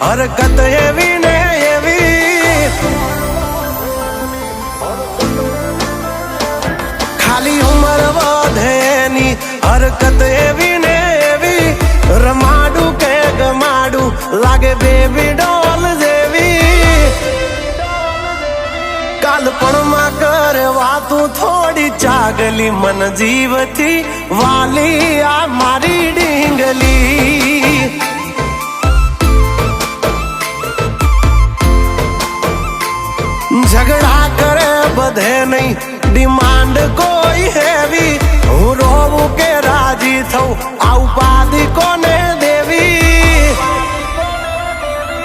हरकत एवी ने एवी। खाली उम्र वधेनी हरकत एवी ने एवी। रमाडू के गमाडू लागे बेबी डॉल जेवी। कालपणमा करे वातू थोड़ी चागली मन जीव थी वाली आ मारी ढींगली। झगड़ा करे बधे नहीं डिमांड कोई हैवी। हूँ रोवू के राजी थू आ उपाधि कोने देवी।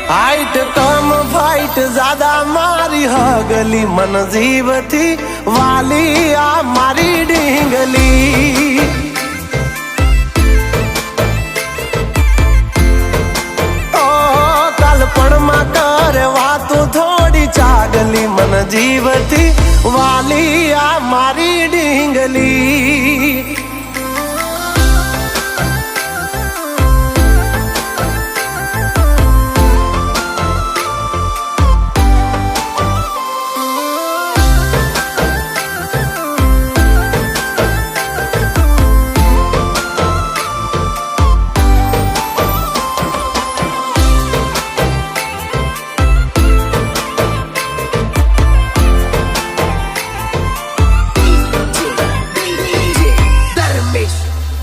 हाइट कम फाइट ज्यादा मारी हगली मन जीव थी वाली आ मारी ढींगली। ओ कालपणमा करे वातू थोड़ी चागली मन जीव थी वाली आ मारी ढींगली।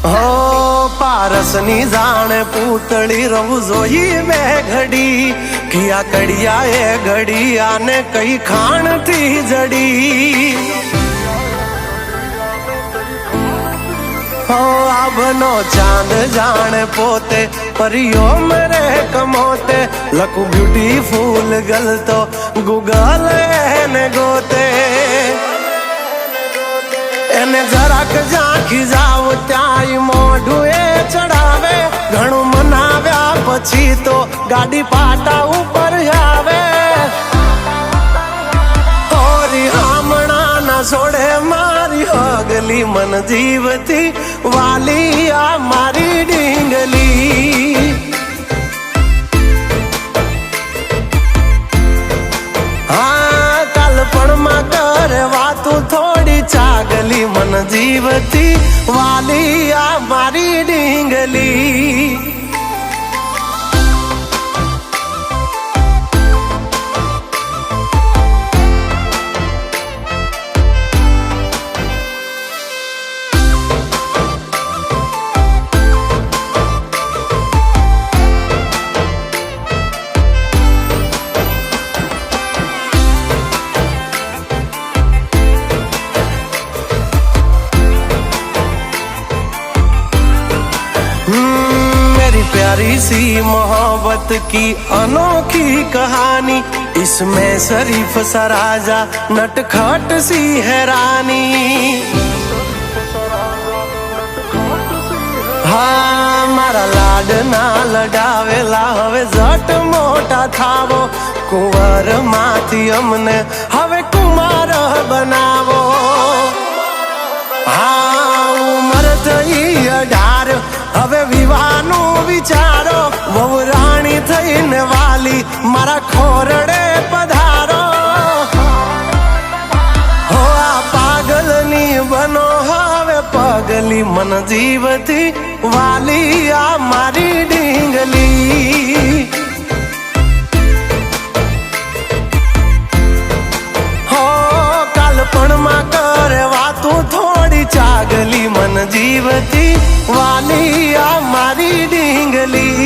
हो पारसनी जाने पूतड़ी रहू जोई में घड़ी। किया कड़िया ए घड़ी आने कई खान थी जड़ी। हो अब नो चांद जाने पोते परियो मेरे कमोते। लकू ब्यूटीफुल गल तो गूगल ने गोते। एने जराक झांकी जाव त्याई मोढू ए चढ़ावे। घणू मनाव्या पछी तो गाड़ी पाटा ऊपर आवे। ओरी हामणा ना छोड़े मारी हगली मन जीव थी वाली आ मारी ढींगली। हाँ कालपणमा करे वातू थोड़ी चागली मन जीव थी वाली आ मारी ढींगली। प्यारी सी मोहब्बत की अनोखी कहानी। इसमें शरीफ सा राजा नटखट सी है रानी। हाँ मारा लाड ना लडावेला हवे जट मोटा थावो। कुंवर माथी अमने हवे कुमार बनावो। हाँ उमर थई 18 हवे विवाहनु विचारो। वहू राणी थईने वाली मारा खोरड़े पधारो। हो आ पागलनी बनो हवे पगली मन जीव थी वाली आ मारी ढींगली। हो कालपणमा करे वातू थोड़ी चागली मन जीव थी वाली आ मारी ढींगली।